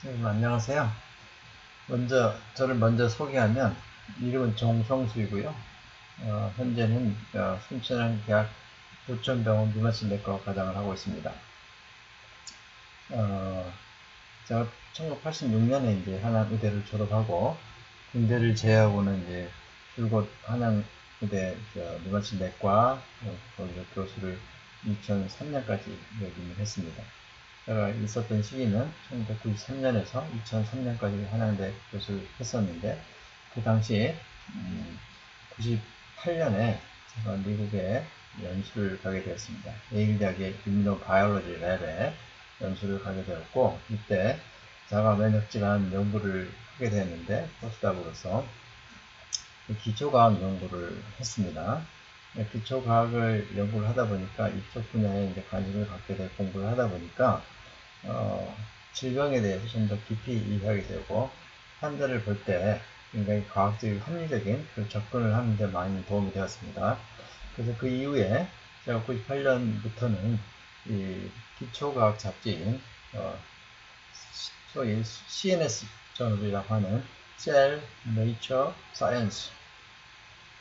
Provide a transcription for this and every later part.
안녕하세요. 저를 먼저 소개하면, 이름은 정성수이고요. 현재는 순천향대학 부천병원 류마티내과 과장을 하고 있습니다. 제가 1986년에 이제 한양의대를 졸업하고, 군대를 제외하고는 이제 줄곧 한양의대 류마티내과 거기서 교수를 2003년까지 역임을 했습니다. 제가 있었던 시기는 1993년에서 2003년까지 한양대 교수를 했었는데, 그 당시 98년에 제가 미국에 연수를 가게 되었습니다. 예일대학의 임무노바이올로지 랩에 연수를 가게 되었고, 이때 자가 면역 질환 연구를 하게 되었는데, 포스닥으로서 기초과학 연구를 했습니다. 기초과학을 연구를 하다 보니까 이쪽 분야에 이제 관심을 갖게 되고 공부를 하다 보니까 질병에 대해서 좀 더 깊이 이해하게 되고, 환자를 볼 때 굉장히 과학적이고 합리적인 그 접근을 하는 데 많이 도움이 되었습니다. 그래서 그 이후에 제가 98년부터는 이 기초과학 잡지인 소위 CNS 저널이라고 하는 Cell, Nature, Science,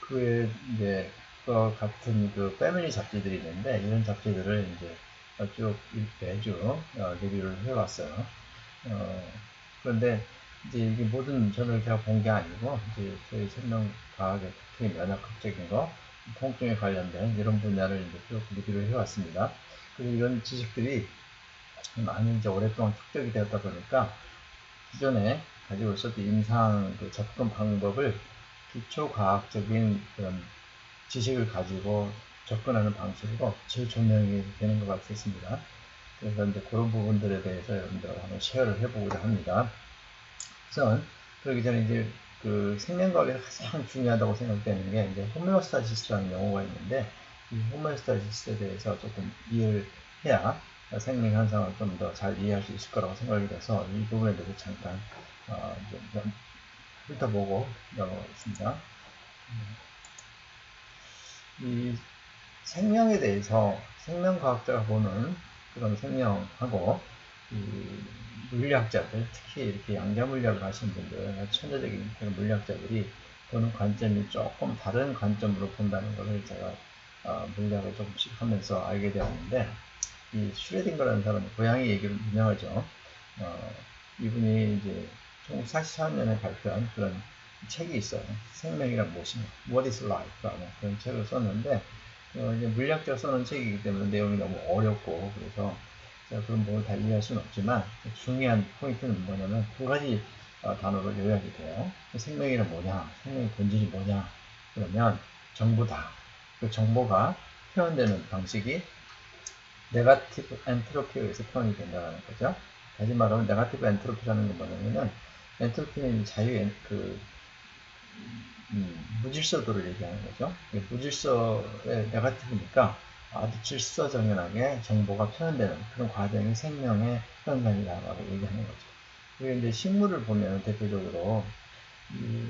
그에 이제 그 같은 그 패밀리 잡지들이 있는데, 이런 잡지들을 이제 쭉 매주 리뷰를 해왔어요. 그런데 이제 이게 모든 저널을 제가 본 게 아니고, 이제 저희 생명과학의 특히 면역학적인 거, 통증에 관련된 이런 분야를 이제 쭉 리뷰를 해왔습니다. 그리고 이런 지식들이 많이 이제 오랫동안 축적이 되었다 보니까, 기존에 가지고 있었던 임상 그 접근 방법을 기초과학적인 그런 지식을 가지고 접근하는 방식으로 재조명이 되는 것 같습니다. 그래서 이제 그런 부분들에 대해서 여러분들하고 한번 쉐어를 해보고자 합니다. 우선, 그러기 전에 이제 그 생명과학에서 가장 중요하다고 생각되는 게 이제 호메오스타시스라는 용어가 있는데, 이 호메오스타시스에 대해서 조금 이해를 해야 생명 현상을 좀 더 잘 이해할 수 있을 거라고 생각이 돼서 이 부분에 대해서 잠깐 좀 훑어보고 넘어가겠습니다. 이 생명에 대해서 생명과학자가 보는 그런 생명하고 이 물리학자들, 특히 이렇게 양자물리학을 하시는 분들, 천재적인 그런 물리학자들이 보는 관점이 조금 다른 관점으로 본다는 것을 제가 물리학을 조금씩 하면서 알게 되었는데, 이 슈레딩거라는 사람은 고양이 얘기로 유명하죠. 이분이 이제 1944년에 발표한 그런 책이 있어요. 생명이란 무엇인가, What is Life라는 그런 책을 썼는데, 이제 물리학자가 써놓은 책이기 때문에 내용이 너무 어렵고, 그래서 제가 그런 부분을 다 이해할 수는 없지만, 중요한 포인트는 뭐냐면 두 가지 단어로 요약이 돼요. 생명이란 뭐냐, 생명의 본질이 뭐냐, 그러면 정보다. 그 정보가 표현되는 방식이 네가티브 엔트로피에 의해서 표현이 된다는 거죠. 다시 말하면 네가티브 엔트로피라는 건 뭐냐면은, 엔트로피는 무질서도를 얘기하는 거죠. 무질서의 네가티브니까 아주 질서정연하게 정보가 표현되는 그런 과정이 생명의 현상이라고 얘기하는 거죠. 그리고 이제 식물을 보면 대표적으로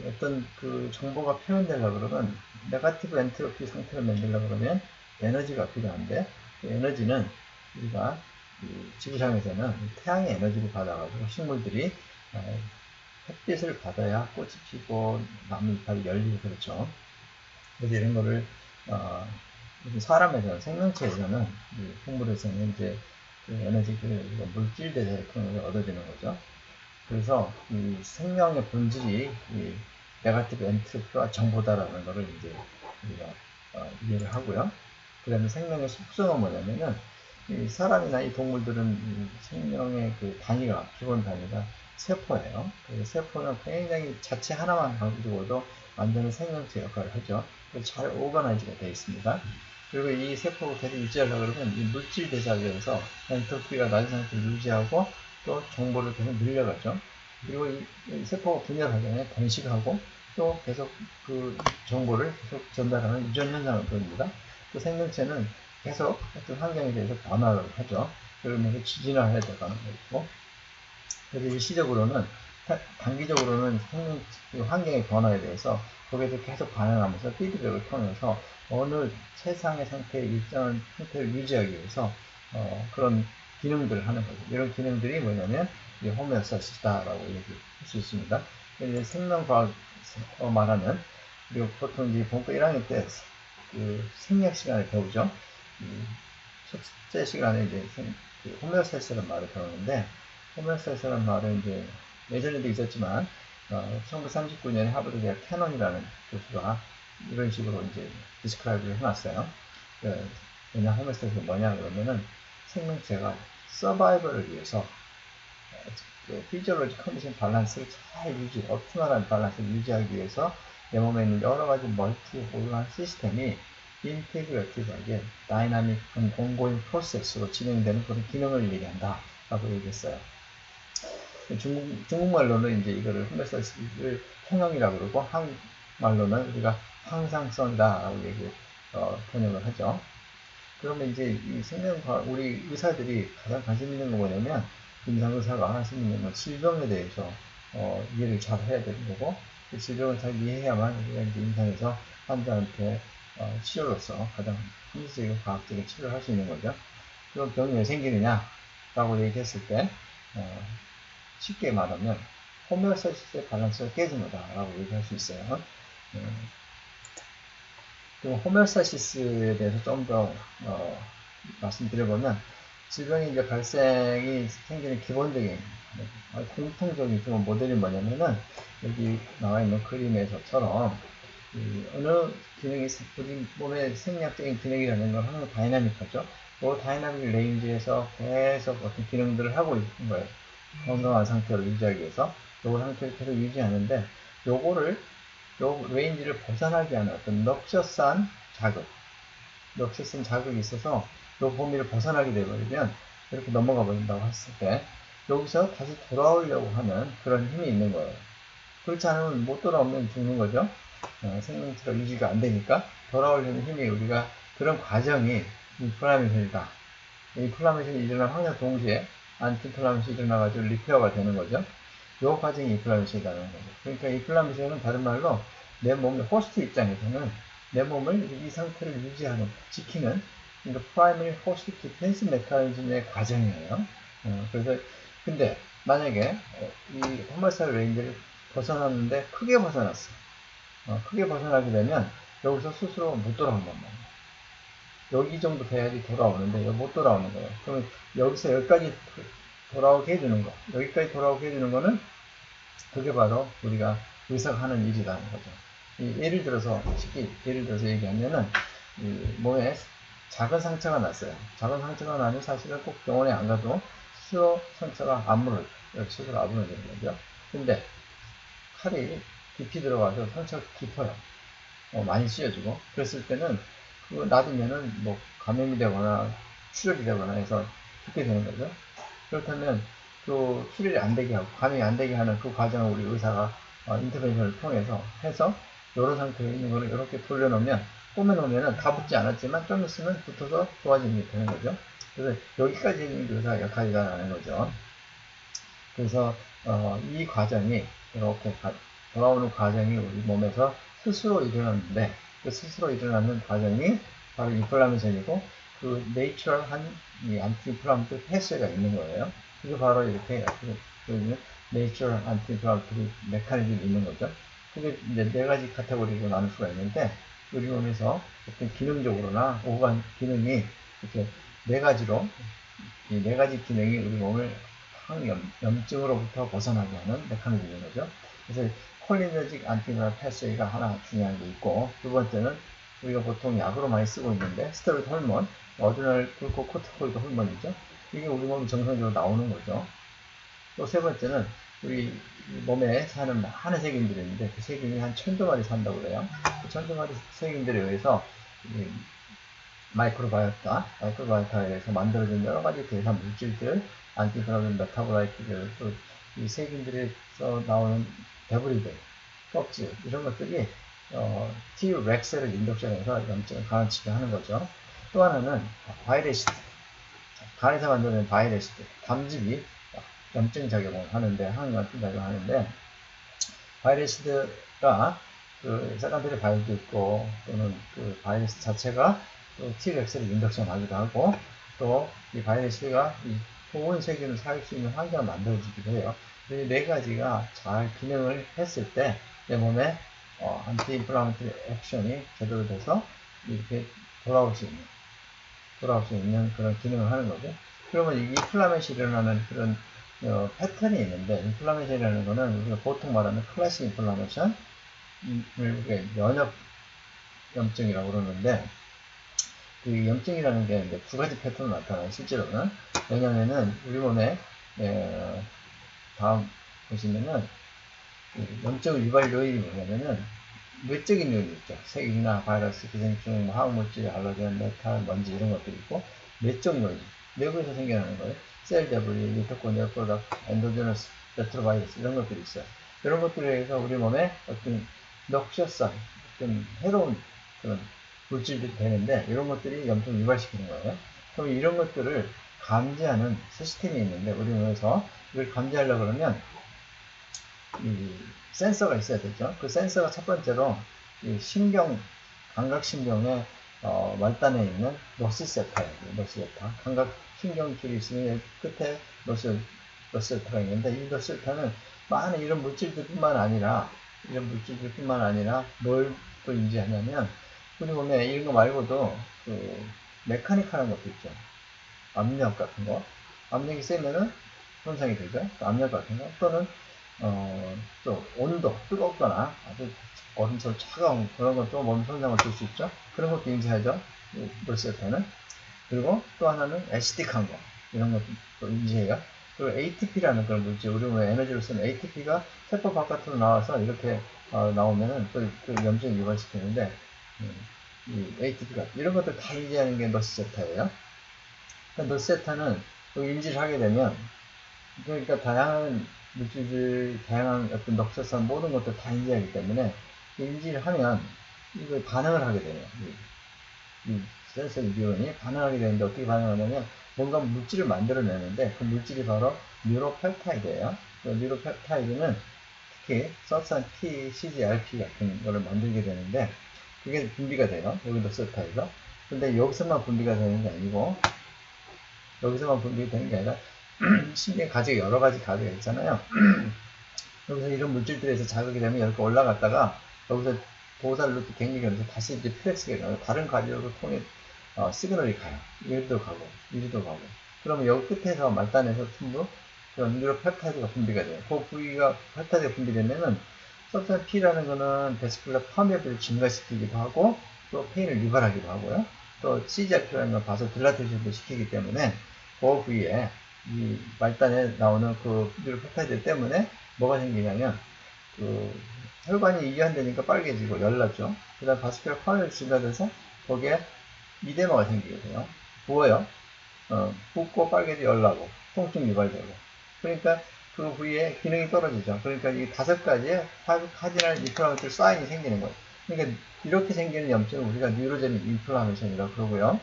어떤 그 정보가 표현되려고 그러면 네가티브 엔트로피 상태를 만들려고 그러면 에너지가 필요한데, 그 에너지는 우리가 지구상에서는 태양의 에너지를 받아가지고 식물들이 햇빛을 받아야 꽃이 피고 나무 잎이 열리고 그렇죠. 그래서 이런 거를 사람에서는, 생명체에서는, 식물에서는 이제 그 에너지를 물질 대사를 통해서 얻어지는 거죠. 그래서 이 생명의 본질이 이 네가티브 엔트로피와 정보다라는 것을 이제 우리가 이해를 하고요. 그 다음에 생명의 속성은 뭐냐면은, 이 사람이나 이 동물들은 이 생명의 그 단위가, 기본 단위가 세포예요. 그래서 세포는 굉장히 자체 하나만 가지고도 완전히 생명체 역할을 하죠. 잘 오가나이즈가 되어 있습니다. 그리고 이 세포가 계속 유지하려고 그러면 이 물질 대사에서 엔트로피가 낮은 상태를 유지하고 또 정보를 계속 늘려가죠. 그리고 이 세포가 분열하잖아요. 번식하고 또 계속 그 정보를 계속 전달하는 유전 현상을 보입니다. 또 생명체는 계속 어떤 환경에 대해서 변화를 하죠. 그러면서 진화해야 되는 거고, 그래서 일시적으로는, 단기적으로는 환경의 변화에 대해서 거기에서 계속 반응하면서 피드백을 통해서 어느 최상의 상태의 일정한 상태를 유지하기 위해서 그런 기능들을 하는 거죠. 이런 기능들이 뭐냐면 이 호메오스타시스다라고 얘기할 수 있습니다. 생명과학 말하는, 그리고 보통 이제 본과 1학년 때 그 생리학 시간을 배우죠. 첫째 시간에 이제 그 호메오스타시스라는 말을 배우는데, 호메오스타시스라는 말은 이제 예전에도 있었지만 1939년에 하버드 대학 캐논이라는 교수가 이런 식으로 이제 디스크라이브를 해놨어요. 왜냐 호메오스타시스가 뭐냐 그러면은 생명체가 서바이벌을 위해서 그 피지올로지 컨디션 밸런스를 잘 유지, 옵티멀한 밸런스를 유지하기 위해서 내 몸에 있는 여러 가지 멀티 오르간 시스템이 인테그레티브하게 다이나믹 온고잉 프로세스로 진행되는 그런 기능을 얘기한다 라고 얘기했어요. 중국말로는 이제 이거를 호메오스타시스를 평형이라고 그러고, 한국말로는 우리가 항상성이다 라고 번역을 하죠. 그러면 이제 이 생명과학, 우리 의사들이 가장 관심 있는 거 뭐냐면, 임상의사가 관심 있는 건 질병에 대해서 이해를 잘 해야 되는 거고, 그 질병을 잘 이해해야만 우리가 이제 임상에서 환자한테 치료로서 가장 현실적이고 과학적인 치료를 할 수 있는 거죠. 그럼 병이 왜 생기느냐? 라고 얘기했을 때, 쉽게 말하면, 호메오스타시스의 밸런스가 깨진 거다라고 얘기할 수 있어요. 그리고 호메오스타시스에 대해서 좀 더 말씀드려보면, 질병이 이제 발생이 생기는 기본적인 공통적인 그런 모델이 뭐냐면은, 여기 나와 있는 그림에서처럼 어느 기능이 우리 몸의 생리학적인 기능이라는 건 항상 다이나믹하죠. 그 다이나믹 레인지에서 계속 어떤 기능들을 하고 있는 거예요. 건강한 상태를 유지하기 위해서 요 상태를 계속 유지하는데, 요거를 요 레인지를 벗어나게 하는 어떤 럭셔스한 자극이 있어서 요 범위를 벗어나게 되버리면 이렇게 넘어가 버린다고 했을 때, 여기서 다시 돌아오려고 하는 그런 힘이 있는 거예요. 그렇지 않으면 못 돌아오면 죽는 거죠. 생명체가 유지가 안 되니까 돌아오려는 힘이, 우리가 그런 과정이 인플라메이션이다. 인플라메이션이 일어나면 항상 동시에 안티인플라메이션이 일어나가지고 리페어가 되는 거죠. 이 과정이 인플라메이션이라는 거죠. 그러니까 인플라메이션은 다른 말로 내 몸의 호스트 입장에서는 내 몸을 이 상태를 유지하는, 지키는, 그러니까 프라이머리 호스트 디펜스 메커니즘의 과정이에요. 그래서 근데 만약에 이 호메오스타시 레인지를 벗어났는데 크게 벗어났어. 크게 벗어나게 되면 여기서 스스로 못 돌아온단 말이에요. 여기 정도 돼야지 돌아오는데 여기 못 돌아오는 거예요. 그러면 여기서 여기까지 돌아오게 해주는 거, 여기까지 돌아오게 해주는 거는 그게 바로 우리가 의사가 하는 일이라는 거죠. 예를 들어서 쉽게 얘기하면은 몸에 작은 상처가 났어요. 작은 상처가 나면 사실은 꼭 병원에 안 가도 스스로 상처가 아물어요. 스스로 아물어지는 거죠. 근데 칼이 깊이 들어가서 상처가 깊어요. 많이 씌워지고, 그랬을 때는 그거 놔두면은 뭐 감염이 되거나 출혈이 되거나 해서 죽게 되는 거죠. 그렇다면 그 출혈이 안 되게 하고 감염이 안 되게 하는 그 과정을 우리 의사가 인터벤션을 통해서 해서 이런 상태에 있는 거를 이렇게 돌려놓으면, 꾸며놓으면은 다 붙지 않았지만 좀 있으면 붙어서 좋아지는 게 되는 거죠. 그래서 여기까지 있는 게 의사의 역할이다라는 거죠. 그래서 이 과정이 이렇게 돌아오는 과정이 우리 몸에서 스스로 일어났는데, 그 스스로 일어나는 과정이 바로 인플라메이션이고, 그 내추럴한 이 안티인플라메이터리 패스가 있는 거예요. 그게 바로 이렇게 내추럴 안티인플라메이터리 메커니즘이 있는 거죠. 그게 이제 네 가지 카테고리로 나눌 수가 있는데, 우리 몸에서 어떤 기능적으로나 오간 기능이 이렇게 네 가지로, 이 네 가지 기능이 우리 몸을 염증으로부터 벗어나게 하는 메커니즘인 거죠. 그래서 콜리너직 안티인플라메이터리 패스가 하나 중요한 게 있고, 두 번째는 우리가 보통 약으로 많이 쓰고 있는데 스테로이드 호르몬, 어드레날 글루코코르티코이드 호르몬이죠. 이게 우리 몸에 정상적으로 나오는 거죠. 또 세 번째는 우리 몸에 사는 많은 세균들이 있는데, 그 세균이 한 1000조 마리 산다고 그래요. 그 1000조 마리 세균들에 의해서 마이크로바이오타에 의해서 만들어진 여러 가지 대사 물질들, 안티인플라메이터리 메타볼라이트들, 또 이 세균들에서 나오는 데브리들, 껍질, 이런 것들이 T렉셀을 인덕션해서 염증을 가라앉히게 하는 거죠. 또 하나는 바이레시드, 간에서 만드는 바이레시드, 담즙이 염증 작용을 하는데, 항염증 작용을 하는데, 바이레시드가 그 세컨더리 바이오도 있고, 또는 그 바이러스 자체가 또 T렉셀을 인덕션 하기도 하고, 또 이 바이러스가 이 좋은 세균을 살 수 있는 환경을 만들어주기도 해요. 이 네 가지가 잘 기능을 했을 때 내 몸에 안티인플라마토리 액션이 제대로 돼서 이렇게 돌아올 수 있는 그런 기능을 하는 거죠. 그러면 이 인플라메이션이 일어나는 그런 패턴이 있는데, 인플라메이션이라는 거는 우리가 보통 말하는 클래식 인플라메이션을 우리가 면역 염증이라고 그러는데, 그 염증이라는 게 이제 두 가지 패턴으로 나타나요. 실제로는 왜냐면은 우리 몸에 다음 보시면은 염증 유발 요인이 뭐냐면은 외적인 요인이 있죠. 세균이나 바이러스, 기생충, 화학물질, 알러겐, 메탈, 먼지 이런 것들이 있고, 내적 요인, 내부에서 생겨나는 거예요. 셀 데브리, 미토콘드리아 프로덕트, 엔도제너스 레트로바이러스 이런 것들이 있어요. 이런 것들에 의해서 우리 몸에 어떤 넋셔성, 어떤 해로운 그런 물질들이 되는데, 이런 것들이 염증을 유발시키는 거예요. 그럼 이런 것들을 감지하는 시스템이 있는데, 우리 몸에서 이걸 감지하려고 그러면 이 센서가 있어야 되죠. 그 센서가 첫 번째로 이 감각신경의 말단에 있는 노스세타예요. 노스세타. 감각신경줄이 있으면 끝에 노스세타가 있는데, 이 노스세타는 많은 이런 물질들뿐만 아니라 뭘 또 인지하냐면, 우리 몸에 이런 거 말고도 그 메카니컬한 것도 있죠. 압력 같은 거. 압력이 세면은 손상이 되죠. 압력 같은 거. 또는 또 온도, 뜨겁거나 아주 얼음처럼 차가운 그런 것도 몸 손상을 줄 수 있죠. 그런 것도 인지하죠. 노스세타는. 그리고 또 하나는 애시딕한 거, 이런 것도 인지해요. 그리고 ATP라는 그런 물질, 우리 몸에 에너지를 쓰는 ATP가 세포 바깥으로 나와서 이렇게 나오면은 또 염증을 유발시키는데, 이 ATP가 이런 것들 다 인지하는 게 노스세타예요. 노스세타는 인지를 하게 되면, 그러니까 다양한 물질들, 다양한 어떤 넋셔성 모든 것들 다 인지하기 때문에 인지를 하면 이걸 반응을 하게 돼요. 이 센서 뉴런이 반응하게 되는데, 어떻게 반응하냐면 뭔가 물질을 만들어내는데, 그 물질이 바로 뉴로펩타이드예요. 그 뉴로펩타이드는 특히 서브스탄스 P, CGRP 같은 거를 만들게 되는데, 그게 분비가 돼요. 여기도 세타에서. 근데 여기서만 분비가 되는 게 아니고, 여기서만 분비되는 게 아니라 신경 가지가 여러 가지 가지가 있잖아요. 여기서 이런 물질들에서 자극이 되면 이렇게 올라갔다가 여기서 보살루트 갱리견에서 다시 이제 플렉스가 다른 가지로 통해 시그널이 가요. 이리도 가고 이리도 가고. 그러면 여기 끝에서 말단에서 전부 그런 뉴로펩타이드가 분비가 돼요. 그 부위가 펩타이드가 분비되면은 서브스탄스 P라는 거는 베스큘러 퍼미어블을 증가시키기도 하고 또 페인을 유발하기도 하고요. 또 CGRP라는 건 바소 딜라테이션도 시키기 때문에 그 부위에 이 말단에 나오는 그 뉴로펩타이드 때문에 뭐가 생기냐면 그 혈관이 이완되니까 빨개지고 열나죠. 그 다음 바스큘러 퍼미어블이 증가돼서 거기에 이데마가 생기게 돼요. 부어요. 붓고 빨개지 열나고 통증 유발되고. 그러니까 그 부위에 기능이 떨어지죠. 그러니까 이 5가지의 카디널 인플라메이션 사인이 생기는 거예요. 그러니까 이렇게 생기는 염증을 우리가 뉴로제닉 인플라메이션이라고 그러고요.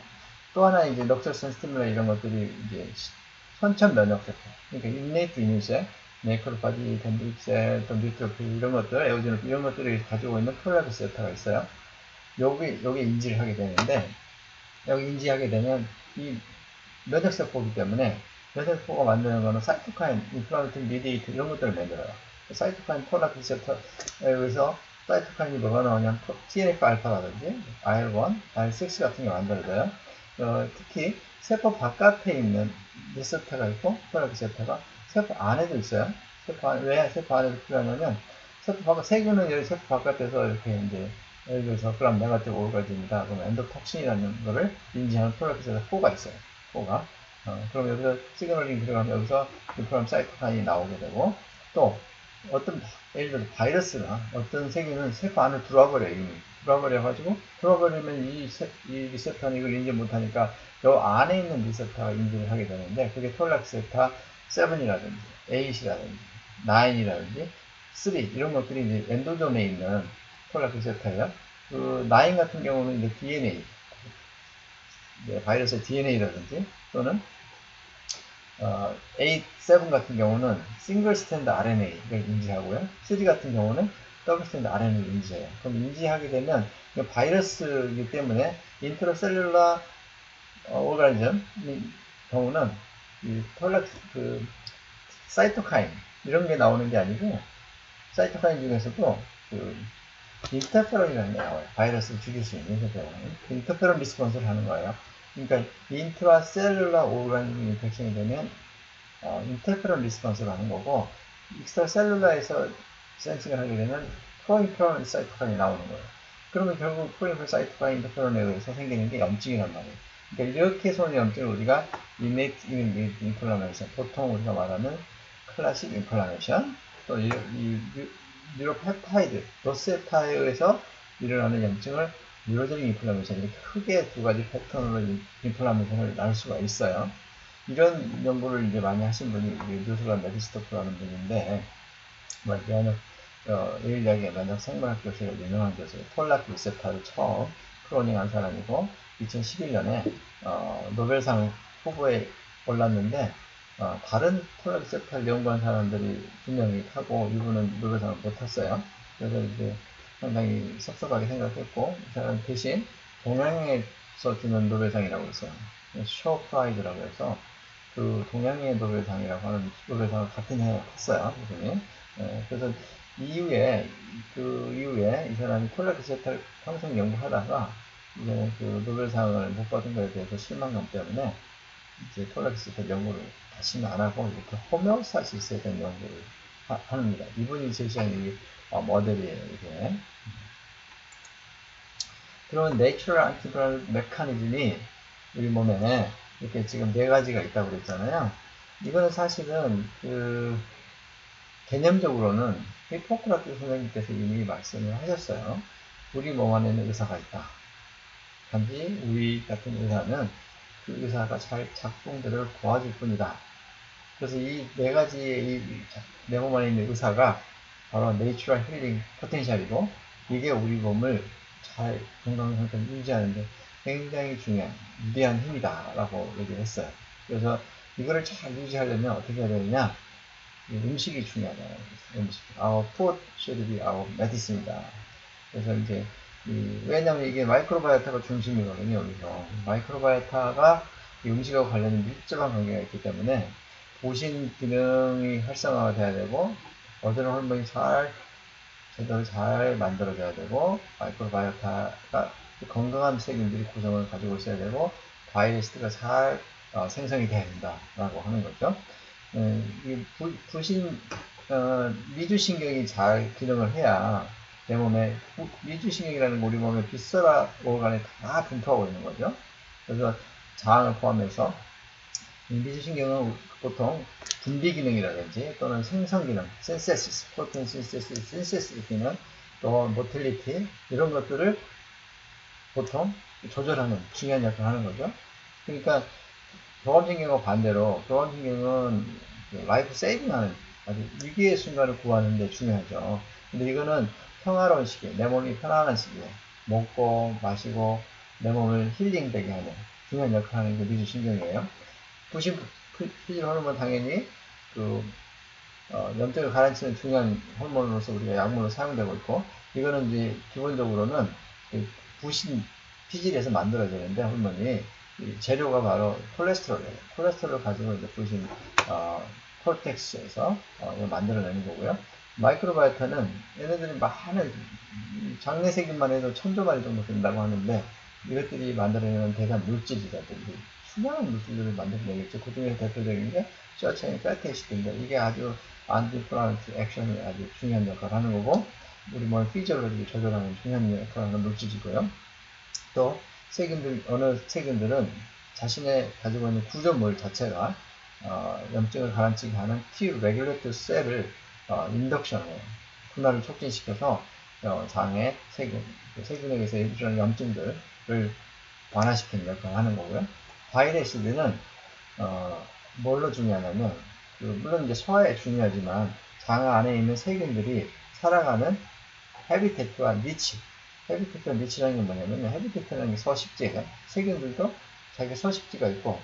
또 하나 이제 넉셀선 스티뮬레 이런 것들이 이제 선천 면역세포. 그러니까 인네이트 이뮤셀, 네크로파지, 덴드릭셀, 또 뉴트로필 이런 것들, 에오지노필 이런 것들이 가지고 있는 콜라겐 세포가 있어요. 여기 인지를 하게 되는데, 여기 인지하게 되면 이 면역세포이기 때문에 면역세포가 만드는 거는 사이토카인, 인플라메이터리 미디에이터 이런 것들을 만들어요. 사이토카인 톨라피세터에 의해서 사이토카인이 뭐가 나오냐면 TNF-알파라든지 IL-1, IL-6 같은 게 만들어져요. 특히 세포 바깥에 있는 리셉터가 있고 톨라피세터가 세포 안에도 있어요. 왜 세포 안에도 필요하냐면 세포 바깥 세균은 여기 세포 바깥에서 이렇게 이제 예를 들어서 그럼 네가티브 오르가즘이다. 그럼 엔도톡신이라는 거를 인지하는 톨라피세터 4가 있어요. 4가. 그럼 여기서 시그널링 들어가면 여기서 인플람 사이토카인이 나오게 되고, 또 어떤 예를 들어 바이러스나 어떤 세균은 세포 안에 들어와 버려요. 이미 들어와 버려가지고 들어와 버리면 이 리셉터는 이걸 인지 못하니까 요 안에 있는 리셉터가 인지를 하게 되는데, 그게 톨라피세터 7이라든지 8이라든지 9이라든지 3 이런 것들이 이제 엔도존에 있는 톨라피세터예요. 그 9 같은 경우는 이제 DNA, 바이러스의 DNA라든지 또는 7 같은 경우는 싱글 스탠드 RNA를 인지하고요. 3 같은 경우는 더블 스탠드 RNA를 인지해요. 그럼 인지하게 되면 바이러스이기 때문에 인트라셀룰라 오르가니즘 경우는 이 그 사이토카인 이런 게 나오는 게 아니고 사이토카인 중에서도 그 인터페론이라는 게 나와요. 바이러스를 죽일 수 있는 인터페론. 인터페론 리스폰스를 하는 거예요. 그러니까 인트라셀룰라 오르가니즘 인펙션이 되면 인터페론 리스폰스를 하는 거고 익스트라셀룰라에서 센싱을 하게 되면 프로인프론 사이토카인이 나오는 거예요. 그러면 결국 프로인프론 사이토카인 인터페론에 의해서 생기는 게 염증이란 말이에요. 그러니까 이렇게 손의 염증을 우리가 innate immune inflammation, 보통 우리가 말하는 클래식 인플라메이션, 또 뉴로펩타이드, 노스페타에 의해서 일어나는 염증을 뉴로제닉 인플라메이션, 이렇게 크게 두 가지 패턴으로 인플라메이션을 나눌 수가 있어요. 이런 연구를 이제 많이 하신 분이 뉴슬란 메디스토프라는 분인데, 예일대학의 면역 생물학 교수가 유명한 교수예요. 톨락 리세타를 처음 크로닝한 사람이고 2011년에 노벨상 후보에 올랐는데 다른 톨락 리세타를 연구한 사람들이 두 명이 타고 이분은 노벨상을 못 탔어요. 그래서 이제 상당히 섭섭하게 생각했고 이 사람 대신 동양에서 주는 노벨상이라고 했어요. 쇼 프라이드라고 해서 그 동양의 노벨상이라고 하는 노벨상을 같은 해에 탔어요. 이분이. 그래서 그 이후에 이 사람이 콜렉세탈 평생 연구하다가 이제는 그 노벨상을 못 받은 것에 대해서 실망감 때문에 이제 콜렉세탈 연구를 다시는 안 하고 이렇게 호메오스타시스에 대한 연구를 합니다. 이분이 제시한 이 모델이에요. 이게. 그러면 내추럴 안티바이럴 메커니즘이 우리 몸에 이렇게 지금 네 가지가 있다고 그랬잖아요. 이거는 사실은 개념적으로는 히포크라테스 선생님께서 이미 말씀을 하셨어요. 우리 몸 안에는 의사가 있다. 단지 우리 같은 의사는 그 의사가 잘 작동들을 도와줄 뿐이다. 그래서 이 네 가지의 내 몸 안에 있는 의사가 바로 내추럴 힐링 포텐셜이고 이게 우리 몸을 잘 건강 상태를 유지하는데 굉장히 중요한 위대한 힘이다 라고 얘기를 했어요. 그래서 이거를 잘 유지하려면 어떻게 해야 되느냐, 음식이 중요하다. 음식. Our food should be our medicine이다. 그래서 이제 왜냐면 이게 마이크로바이오타가 중심이거든요. 여기서 마이크로바이오타가 음식하고 관련된 밀접한 관계가 있기 때문에 보신 기능이 활성화가 돼야 되고 어드레날 호르몬이 제대로 잘 만들어져야 되고 마이크로바이오타가 건강한 세균들이 구성을 가지고 있어야 되고 바이러스가 잘 생성이 돼야 된다라고 하는 거죠. 이 미주신경이 잘 기능을 해야 내 몸에 미주신경이라는 우리 몸의 비스라 오르간에 다 분포하고 있는 거죠. 그래서 장을 포함해서 미주신경은 보통 분비 기능이라든지 또는 생성 기능, 센세시스, 프로테인 센세시스 기능, 또 모틸리티 이런 것들을 보통 조절하는 중요한 역할을 하는 거죠. 그러니까 교감신경과 반대로 교감신경은 라이프 세이빙하는 아주 위기의 순간을 구하는 데 중요하죠. 근데 이거는 평화로운 시기에 내 몸이 편안한 시기에 먹고 마시고 내 몸을 힐링되게 하는 중요한 역할을 하는 게 미주신경이에요. 피질 호르몬 당연히 염증을 가라앉히는 중요한 호르몬으로서 우리가 약물로 사용되고 있고 이거는 이제 기본적으로는 피질에서 만들어지는데 호르몬이 재료가 바로 콜레스테롤이에요. 콜레스테롤을 가지고 이제 부신 콜텍스에서 만들어내는 거고요. 마이크로바이오타는 얘네들이 많은 장내세균만 해도 1000조 마리 정도 된다고 하는데 이것들이 만들어내는 대단 물질이라든지 수많은 물질들을 만들어내겠죠. 그 중에 대표적인 게 셔체인 패티시드인데 이게 아주 안티플라멘트 액션이 아주 중요한 역할을 하는 거고 우리 몸 피지올로지를 조절하는 중요한 역할을 하는 물질이고요. 또 어느 세균들은 자신의 가지고 있는 구조물 자체가 염증을 가라앉히게 하는 T 레귤레이터 셀을 인덕션을 분할을 촉진시켜서 장의 세균에 의해서 일어나는 염증들을 완화시키는 역할을 하는 거고요. 바이레시드는 뭘로 중요하냐면 물론 이제 소화에 중요하지만 장 안에 있는 세균들이 살아가는 헤비테트와 니치. 헤비테트와 니치라는 게 뭐냐면 헤비테트라는 게 서식지예요. 세균들도 자기 서식지가 있고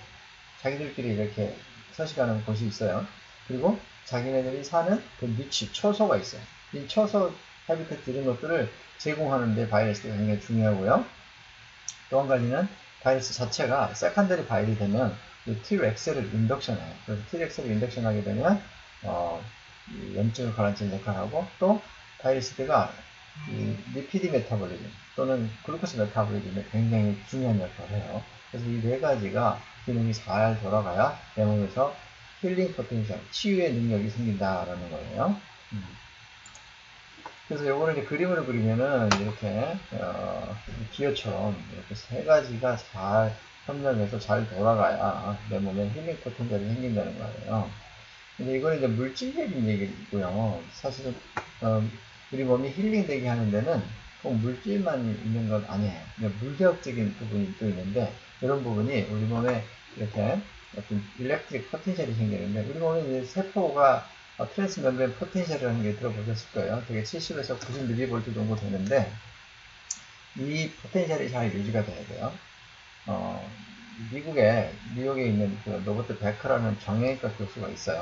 자기들끼리 이렇게 서식하는 곳이 있어요. 그리고 자기네들이 사는 그 니치, 초소가 있어요. 이 초소, 헤비테트 이런 것들을 제공하는데 바이러스가 굉장히 중요하고요. 또 한 가지는 바이러스 자체가 세컨더리 바이러스 되면 Trex를 인덕션해요. 그래서 Trex를 인덕션하게 되면 이 염증을 가라앉히는 역할을 하고, 또 다이리시드가 이 리피드 메타볼리즘 또는 글루코스 메타볼리즘에 굉장히 중요한 역할을 해요. 그래서 이 네 가지가 기능이 잘 돌아가야 내 몸에서 힐링 포텐셜, 치유의 능력이 생긴다라는 거예요. 그래서 요거를 이제 그림으로 그리면은 이렇게 기어처럼 이렇게 세 가지가 잘 협력해서 잘 돌아가야 내 몸에 힐링 포텐셜이 생긴다는 거예요. 근데 이거는 이제 물질적인 얘기고요. 사실은 우리 몸이 힐링되게 하는 데는 꼭 물질만 있는 건 아니에요. 물리학적인 부분이 또 있는데, 이런 부분이 우리 몸에 이렇게 어떤 일렉트릭 포텐셜이 생기는데, 우리 몸에 이제 세포가 트랜스 멤브레인 포텐셜이라는 게 들어보셨을 거예요. 되게 70에서 90mV 정도 되는데, 이 포텐셜이 잘 유지가 돼야 돼요. 뉴욕에 있는 그 로버트 베커라는 정형외과 교수가 있어요.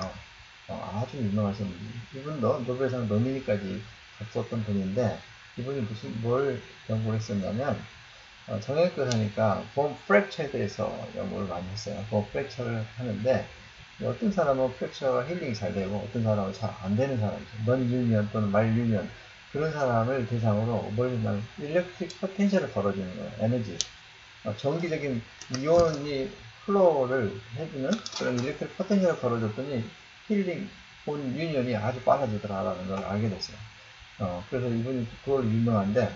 아주 유명하신 분. 이분도 노벨상 노미니까지 갔었던 분인데, 이분이 뭘 연구를 했었냐면, 정형외과 가니까 본 프랙처에 대해서 연구를 많이 했어요. 본 프랙처를 하는데, 어떤 사람은 프랙처가 힐링이 잘 되고, 어떤 사람은 잘 안 되는 사람이죠. 넌 유니언 또는 말 유니언. 그런 사람을 대상으로 뭘 했냐면, 일렉트릭 포텐셜을 벌어주는 거예요. 에너지. 정기적인 이온이 플로우를 해주는 그런 일렉트릭 포텐셜을 걸어줬더니 힐링 본 유니언이 아주 빨라지더라라는 걸 알게 됐어요. 그래서 이분이 그걸 유명한데,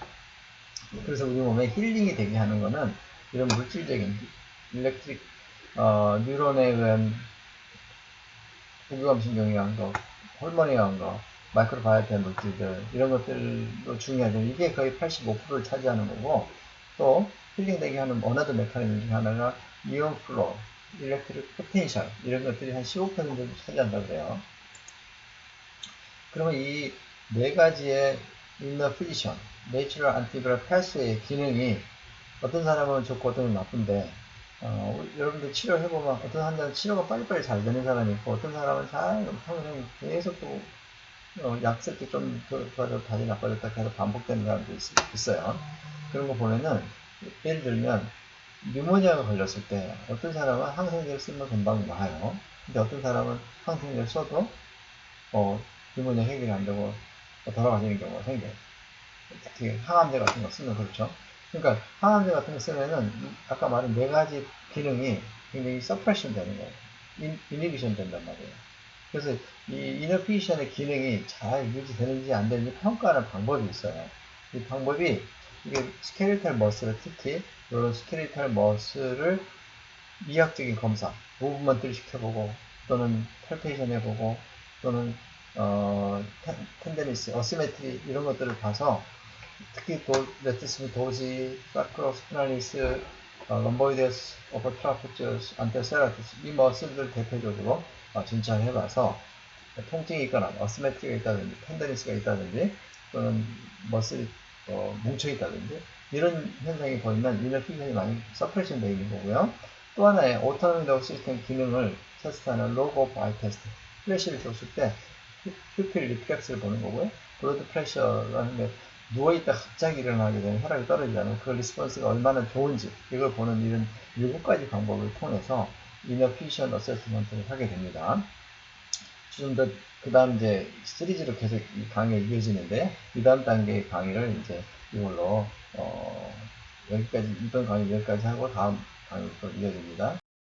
그래서 우리 몸에 힐링이 되게 하는 거는 이런 물질적인 일렉트릭 뉴런에 의한 부교감신경에 의한 거, 호르몬에 의한 거, 마이크로바이오티한 물질들 이런 것들도 중요하죠. 이게 거의 85%를 차지하는 거고, 또 힐링되게 하는 어나더 메커니즘 중에 하나가 이온 플로우, 일렉트릭 포텐셜 이런 것들이 한 15% 정도 차지한다고 그래요. 그러면 이 네 가지의 인너 피지션, 내추럴 안티그럴 패스의 기능이 어떤 사람은 좋고 어떤 사람은 나쁜데, 여러분들 치료해보면 어떤 사람은 치료가 빨리빨리 잘 되는 사람이 있고, 어떤 사람은 평생 계속 또 약 쓸 때 좀 좋아졌다 다시 나빠졌다 해서 반복되는 사람도 있어요. 그런 거 보면은 예를 들면 뉴모니아가 걸렸을 때 어떤 사람은 항생제를 쓰면 금방 나아요. 근데 어떤 사람은 항생제를 써도 뉴모니아 해결이 안 되고 돌아가시는 경우가 생겨요. 특히 항암제 같은 거 쓰면 그렇죠. 그러니까 항암제 같은 거 쓰면은 아까 말한 네 가지 기능이 굉장히 서프레션 되는 거예요. 이니비션 된단 말이에요. 그래서 이 이너피션의 기능이 잘 유지되는지 안 되는지 평가하는 방법이 있어요. 이 방법이 이게 스케리탈 머슬을 특히 이런 스케리탈 머슬을 미학적인 검사, 무브먼트를 시켜보고 또는 팔페이션 해보고 또는 텐데니스, 어시메트리 이런 것들을 봐서 특히 레티스미 도지, 사크로스피날리스, 럼보이데스, 오버트라페즈스, 안테세라투스 이 머슬들 대표적으로 진찰해봐서 통증이 있거나 어시메트리가 있다든지 텐데니스가 있다든지 또는 머슬이 뭉쳐있다든지 이런 현상이 보이면 이너 피션이 많이 서프레션 되어 있는 거고요. 또 하나의 오토노미 너브 시스템 기능을 테스트하는 로그 오브 아이 테스트, 플래시를 줬을 때 퓨필 리플렉스를 보는 거고요. 블러드 프레셔라는 게 누워있다 갑자기 일어나게 되면 혈압이 떨어지잖아요. 그 리스폰스가 얼마나 좋은지 이걸 보는 이런 7가지 방법을 통해서 이너 피션 어세스먼트를 하게 됩니다. 좀 더 그 다음 이제 시리즈로 계속 강의가 이어지는데, 이 다음 단계의 강의를 이제 이걸로 여기까지 이번 강의 여기까지 하고 다음 강의로 이어집니다.